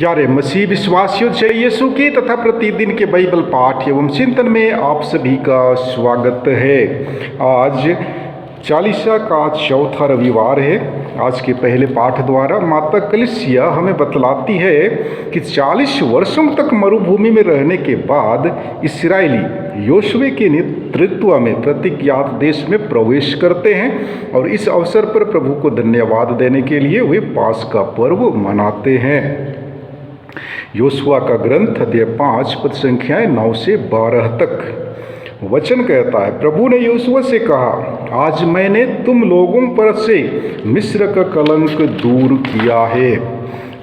प्यारे मसीह विश्वासियों, जय यीशु की तथा प्रतिदिन के बाइबल पाठ एवं चिंतन में आप सभी का स्वागत है। आज चालीसा का चौथा रविवार है। आज के पहले पाठ द्वारा माता कलीसिया हमें बतलाती है कि 40 वर्षों तक मरुभूमि में रहने के बाद इस्राएली योशुए के नेतृत्व में प्रतिज्ञात देश में प्रवेश करते हैं और इस अवसर पर प्रभु को धन्यवाद देने के लिए वे पास्का पर्व मनाते हैं। योशुआ का ग्रंथ अध्याय 5 पद संख्याएं 9 से 12 तक वचन कहता है, प्रभु ने योशुआ से कहा, आज मैंने तुम लोगों पर से मिस्र का कलंक दूर किया है।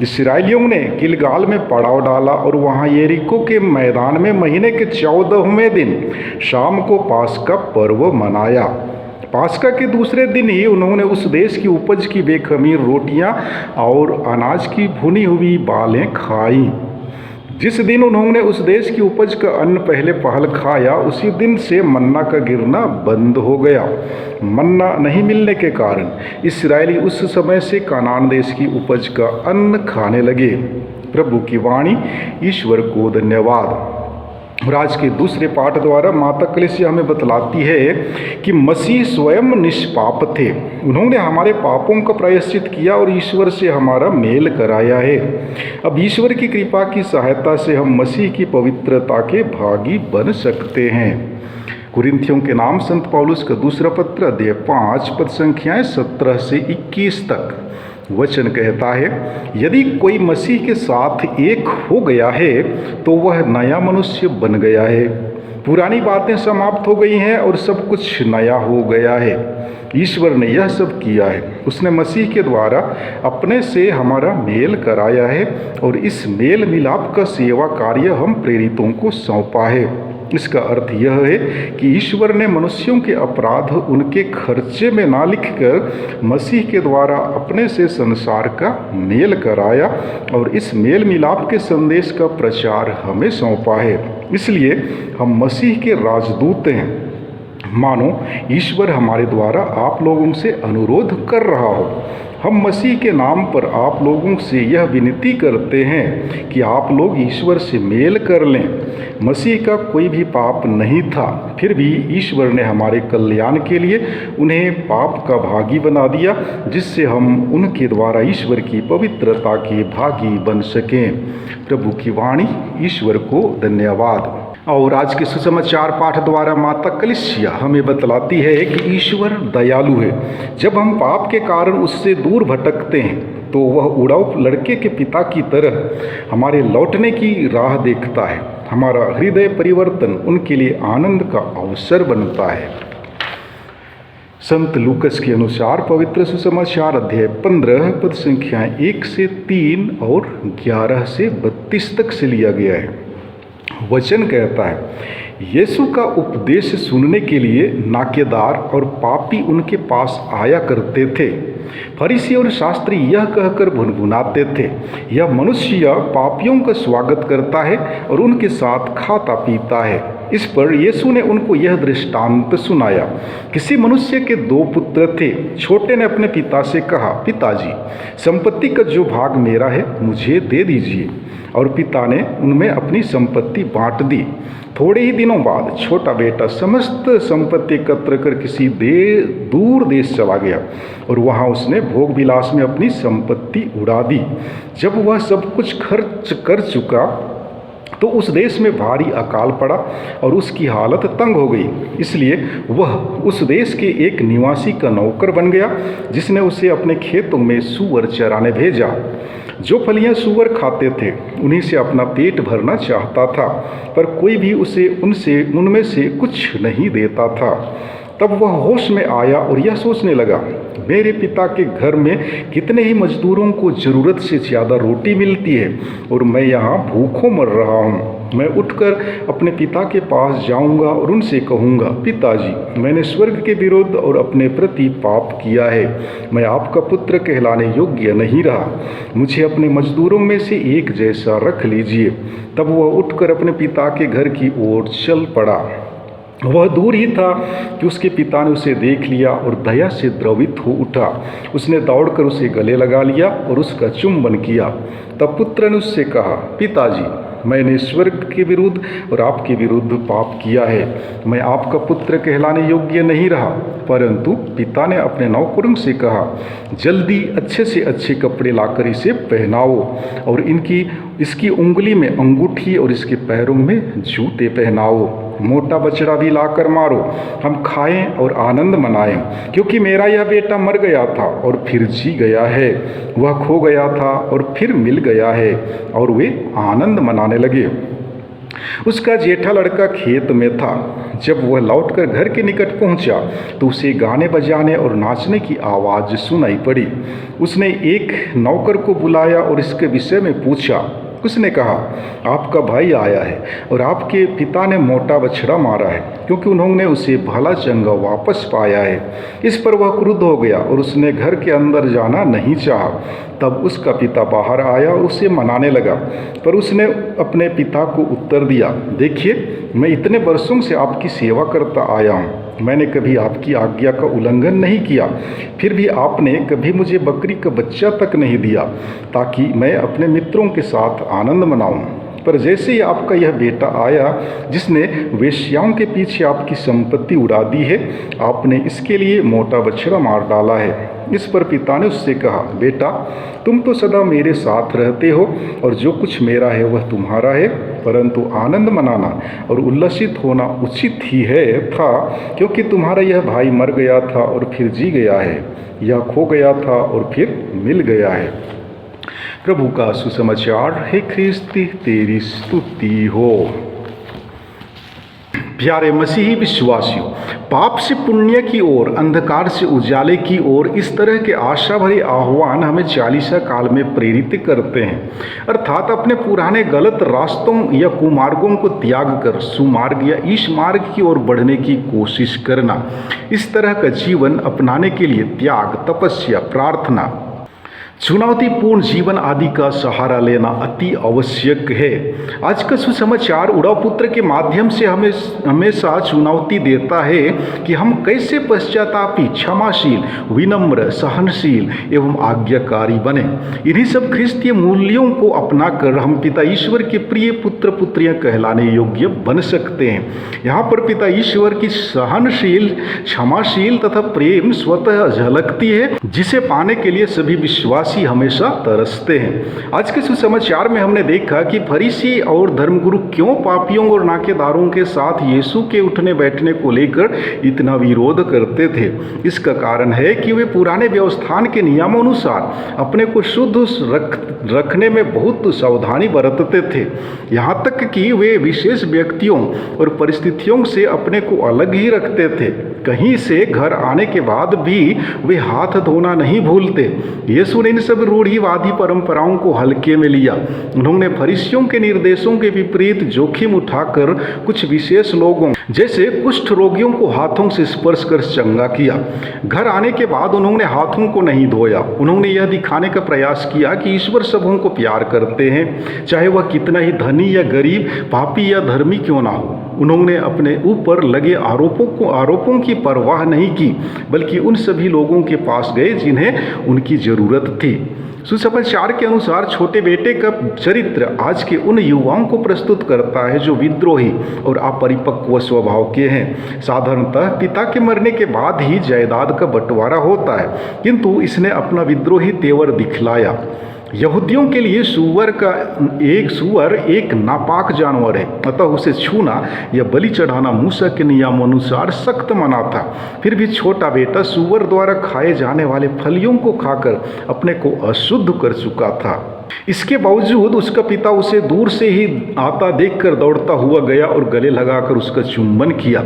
इस्राएलियों ने गिलगाल में पड़ाव डाला और वहां यरीको के मैदान में महीने के 14वें दिन शाम को पास्का पर्व मनाया। पास्का के दूसरे दिन ही उन्होंने उस देश की उपज की बेखमीर रोटियां और अनाज की भुनी हुई बालें खाई। जिस दिन उन्होंने उस देश की उपज का अन्न पहले पहल खाया, उसी दिन से मन्ना का गिरना बंद हो गया। मन्ना नहीं मिलने के कारण इस्राएली उस समय से कनान देश की उपज का अन्न खाने लगे। प्रभु की वाणी। ईश्वर को धन्यवाद। और आज के दूसरे पाठ द्वारा माता कलीसिया हमें बतलाती है कि मसीह स्वयं निष्पाप थे। उन्होंने हमारे पापों का प्रायश्चित किया और ईश्वर से हमारा मेल कराया है। अब ईश्वर की कृपा की सहायता से हम मसीह की पवित्रता के भागी बन सकते हैं। कुरिन्थियों के नाम संत पौलुस का दूसरा पत्र अध्याय 5 पद संख्याएं 17 से 21 तक वचन कहता है, यदि कोई मसीह के साथ एक हो गया है तो वह नया मनुष्य बन गया है। पुरानी बातें समाप्त हो गई हैं और सब कुछ नया हो गया है। ईश्वर ने यह सब किया है। उसने मसीह के द्वारा अपने से हमारा मेल कराया है और इस मेल मिलाप का सेवा कार्य हम प्रेरितों को सौंपा है। इसका अर्थ यह है कि ईश्वर ने मनुष्यों के अपराध उनके खर्चे में ना लिखकर मसीह के द्वारा अपने से संसार का मेल कराया और इस मेल मिलाप के संदेश का प्रचार हमें सौंपा है। इसलिए हम मसीह के राजदूत हैं। मानो ईश्वर हमारे द्वारा आप लोगों से अनुरोध कर रहा हो। हम मसीह के नाम पर आप लोगों से यह विनती करते हैं कि आप लोग ईश्वर से मेल कर लें। मसीह का कोई भी पाप नहीं था, फिर भी ईश्वर ने हमारे कल्याण के लिए उन्हें पाप का भागी बना दिया, जिससे हम उनके द्वारा ईश्वर की पवित्रता के भागी बन सकें। प्रभु की वाणी। ईश्वर को धन्यवाद। और आज के सुसमाचार पाठ द्वारा माता कलीसिया हमें बतलाती है कि ईश्वर दयालु है। जब हम पाप के कारण उससे दूर भटकते हैं तो वह उड़ाऊ लड़के के पिता की तरह हमारे लौटने की राह देखता है। हमारा हृदय परिवर्तन उनके लिए आनंद का अवसर बनता है। संत लूकस के अनुसार पवित्र सुसमाचार अध्याय 15 पद संख्याएं 1 से 3 और 11 से 32 तक से लिया गया है। वचन कहता है, यीशु का उपदेश सुनने के लिए नाकेदार और पापी उनके पास आया करते थे। फरीसी और शास्त्री यह कहकर भुनभुनाते थे, यह मनुष्य पापियों का स्वागत करता है और उनके साथ खाता पीता है। इस पर यीशु ने उनको यह दृष्टांत सुनाया। किसी मनुष्य के 2 पुत्र थे। छोटे ने अपने पिता से कहा, पिताजी, संपत्ति का जो भाग मेरा है मुझे दे दीजिए। और पिता ने उनमें अपनी संपत्ति बांट दी। थोड़े ही दिनों बाद छोटा बेटा समस्त संपत्ति एकत्र कर किसी दूर देश चला गया और वहां उसने भोग विलास में अपनी संपत्ति उड़ा दी। जब वह सब कुछ खर्च कर चुका तो उस देश में भारी अकाल पड़ा और उसकी हालत तंग हो गई। इसलिए वह उस देश के एक निवासी का नौकर बन गया, जिसने उसे अपने खेतों में सूअर चराने भेजा। जो फलियां सूअर खाते थे उन्हीं से अपना पेट भरना चाहता था, पर कोई भी उसे उनमें से कुछ नहीं देता था। तब वह होश में आया और यह सोचने लगा, मेरे पिता के घर में कितने ही मजदूरों को ज़रूरत से ज़्यादा रोटी मिलती है और मैं यहाँ भूखों मर रहा हूँ। मैं उठकर अपने पिता के पास जाऊँगा और उनसे कहूँगा, पिताजी, मैंने स्वर्ग के विरुद्ध और अपने प्रति पाप किया है। मैं आपका पुत्र कहलाने योग्य नहीं रहा। मुझे अपने मजदूरों में से एक जैसा रख लीजिए। तब वह उठकर अपने पिता के घर की ओर चल पड़ा। वह दूर ही था कि उसके पिता ने उसे देख लिया और दया से द्रवित हो उठा। उसने दौड़कर उसे गले लगा लिया और उसका चुंबन किया। तब पुत्र ने उससे कहा, पिताजी, मैंने ईश्वर के विरुद्ध और आपके विरुद्ध पाप किया है। मैं आपका पुत्र कहलाने योग्य नहीं रहा। परंतु पिता ने अपने नौकरों से कहा, जल्दी अच्छे से अच्छे कपड़े लाकर इसे पहनाओ और इसकी उंगली में अंगूठी और इसके पैरों में जूते पहनाओ। मोटा बछड़ा भी लाकर मारो, हम खाएं और आनंद मनाएं, क्योंकि मेरा यह बेटा मर गया था और फिर जी गया है, वह खो गया था और फिर मिल गया है। और वे आनंद मनाने लगे। उसका जेठा लड़का खेत में था। जब वह लौटकर घर के निकट पहुंचा तो उसे गाने बजाने और नाचने की आवाज़ सुनाई पड़ी। उसने एक नौकर को बुलाया और इसके विषय में पूछा। उसने कहा, आपका भाई आया है और आपके पिता ने मोटा बछड़ा मारा है, क्योंकि उन्होंने उसे भला चंगा वापस पाया है। इस पर वह क्रुद्ध हो गया और उसने घर के अंदर जाना नहीं चाहा। तब उसका पिता बाहर आया और उसे मनाने लगा, पर उसने अपने पिता को उत्तर दिया, देखिए, मैं इतने वर्षों से आपकी सेवा करता आया हूँ। मैंने कभी आपकी आज्ञा का उल्लंघन नहीं किया। फिर भी आपने कभी मुझे बकरी का बच्चा तक नहीं दिया, ताकि मैं अपने मित्रों के साथ आनंद मनाऊं। पर जैसे ही आपका यह बेटा आया, जिसने वेश्याओं के पीछे आपकी संपत्ति उड़ा दी है, आपने इसके लिए मोटा बछड़ा मार डाला है। इस पर पिता ने उससे कहा, बेटा, तुम तो सदा मेरे साथ रहते हो और जो कुछ मेरा है वह तुम्हारा है, परंतु आनंद मनाना और उल्लसित होना उचित ही था, क्योंकि तुम्हारा यह भाई मर गया था और फिर जी गया है, यह खो गया था और फिर मिल गया है। प्रभु का सुसमाचार है। ख्रिस्ती तेरी स्तुति हो। प्यारे मसीही विश्वासियों, पाप से पुण्य की ओर, अंधकार से उजाले की ओर, इस तरह के आशा भरे आह्वान हमें चालीसा काल में प्रेरित करते हैं। अर्थात अपने पुराने गलत रास्तों या कुमार्गों को त्याग कर सुमार्ग या ईश मार्ग की ओर बढ़ने की कोशिश करना। इस तरह का जीवन अपनाने के लिए त्याग, तपस्या, प्रार्थना, चुनौतीपूर्ण जीवन आदि का सहारा लेना अति आवश्यक है। आज का सुसमाचार उड़ाव पुत्र के माध्यम से हमें हमेशा चुनौती देता है कि हम कैसे पश्चातापी, क्षमाशील, विनम्र, सहनशील एवं आज्ञाकारी बने। इन्हीं सब ख्रिस्तीय मूल्यों को अपनाकर हम पिता ईश्वर के प्रिय पुत्र पुत्रियां कहलाने योग्य बन सकते हैं। यहाँ पर पिता ईश्वर की सहनशील, क्षमाशील तथा प्रेम स्वतः झलकती है, जिसे पाने के लिए सभी विश्वास हमेशा तरसते हैं। आज के सुसमाचार में हमने देखा कि फरीसी और धर्मगुरु क्यों पापियों और नाकेदारों के साथ यीशु के उठने बैठने को लेकर इतना विरोध करते थे। इसका कारण है कि वे पुराने व्यवस्थान के नियमानुसार अपने को शुद्ध रखने में बहुत सावधानी बरतते थे। यहाँ तक कि वे विशेष व्यक्तियों और परिस्थितियों से अपने को अलग ही रखते थे। कहीं से घर आने के बाद भी वे हाथ धोना नहीं भूलते। यीशु ने इन सब रूढ़िवादी परंपराओं को हल्के में लिया। उन्होंने फरीसियों के निर्देशों के विपरीत जोखिम उठाकर कुछ विशेष लोगों, जैसे कुष्ठ रोगियों को हाथों से स्पर्श कर चंगा किया। घर आने के बाद उन्होंने हाथों को नहीं धोया। उन्होंने यह दिखाने का प्रयास किया कि ईश्वर सबों को प्यार करते हैं, चाहे वह कितना ही धनी या गरीब, पापी या धर्मी क्यों ना हो। उन्होंने अपने ऊपर लगे आरोपों की परवाह नहीं की, बल्कि उन सभी लोगों के पास गए जिन्हें उनकी जरूरत थी। सुसमाचार के अनुसार छोटे बेटे का चरित्र आज के उन युवाओं को प्रस्तुत करता है जो विद्रोही और अपरिपक्व स्वभाव के हैं। साधारणतः पिता के मरने के बाद ही जायदाद का बंटवारा होता है, किंतु इसने अपना विद्रोही तेवर दिखलाया। यहूदियों के लिए सूअर एक नापाक जानवर है, अतः उसे छूना या बलि चढ़ाना मूसा के नियमानुसार सख्त मना था। फिर भी छोटा बेटा सूअर द्वारा खाए जाने वाले फलियों को खाकर अपने को अशुद्ध कर चुका था। इसके बावजूद उसका पिता उसे दूर से ही आता देखकर दौड़ता हुआ गया और गले लगाकर उसका चुंबन किया।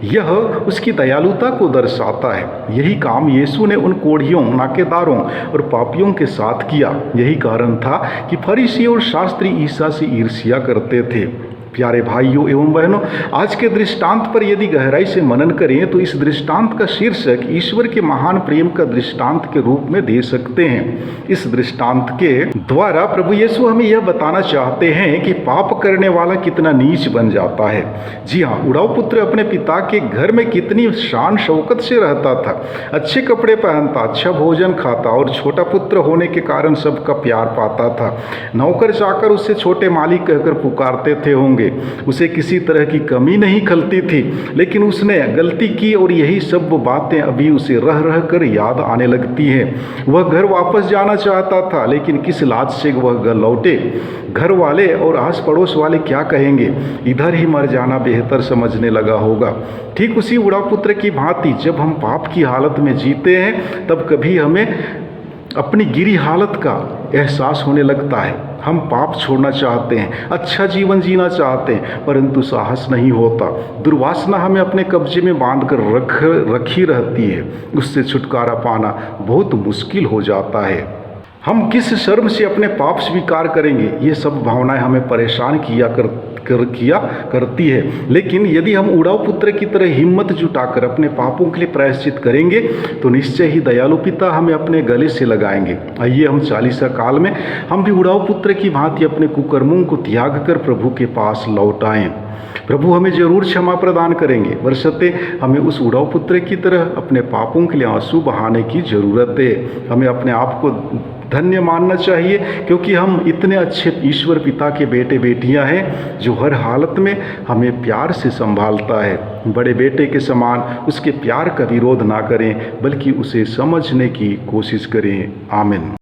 यह उसकी दयालुता को दर्शाता है। यही काम यीशु ने उन कोढ़ियों, नाकेदारों और पापियों के साथ किया। यही कारण था कि फरीसी और शास्त्री ईसा से ईर्ष्या करते थे। प्यारे भाइयों एवं बहनों, आज के दृष्टांत पर यदि गहराई से मनन करें तो इस दृष्टांत का शीर्षक ईश्वर के महान प्रेम का दृष्टांत के रूप में दे सकते हैं। इस दृष्टांत के द्वारा प्रभु यीशु हमें यह बताना चाहते हैं कि पाप करने वाला कितना नीच बन जाता है। जी हाँ, उड़ाऊ पुत्र अपने पिता के घर में कितनी शान शौकत से रहता था, अच्छे कपड़े पहनता, अच्छा भोजन खाता और छोटा पुत्र होने के कारण सबका प्यार पाता था। नौकर चाकर उससे छोटे मालिक कहकर पुकारते थे होंगे, उसे किसी तरह की कमी नहीं खलती थी, लेकिन उसने गलती की और यही सब बातें अभी उसे रह रह कर याद आने लगती हैं। वह घर वापस जाना चाहता था, लेकिन किस लाज से वह घर लौटे। घर वाले और आस पड़ोस वाले क्या कहेंगे, इधर ही मर जाना बेहतर समझने लगा होगा। ठीक उसी उड़ाऊ पुत्र की भांति जब हम पाप की हालत में जीते हैं तब कभी हमें अपनी गिरी हालत का एहसास होने लगता है। हम पाप छोड़ना चाहते हैं, अच्छा जीवन जीना चाहते हैं, परंतु साहस नहीं होता। दुर्वासना हमें अपने कब्जे में बांध कर रखी रहती है। उससे छुटकारा पाना बहुत मुश्किल हो जाता है। हम किस शर्म से अपने पाप स्वीकार करेंगे, ये सब भावनाएं हमें परेशान किया करती है। लेकिन यदि हम उड़ाऊ पुत्र की तरह हिम्मत जुटाकर अपने पापों के लिए प्रायश्चित करेंगे तो निश्चय ही दयालु पिता हमें अपने गले से लगाएंगे। आइए हम चालीसा काल में हम भी उड़ाऊ पुत्र की भांति अपने कुकर्मों को त्याग कर प्रभु के पास लौट आएं। प्रभु हमें जरूर क्षमा प्रदान करेंगे, बशर्ते हमें उस उड़ाऊ पुत्र की तरह अपने पापों के लिए आंसू बहाने की जरूरत है। हमें अपने आप को धन्य मानना चाहिए, क्योंकि हम इतने अच्छे ईश्वर पिता के बेटे बेटियां हैं जो हर हालत में हमें प्यार से संभालता है। बड़े बेटे के समान उसके प्यार का विरोध ना करें, बल्कि उसे समझने की कोशिश करें। आमीन।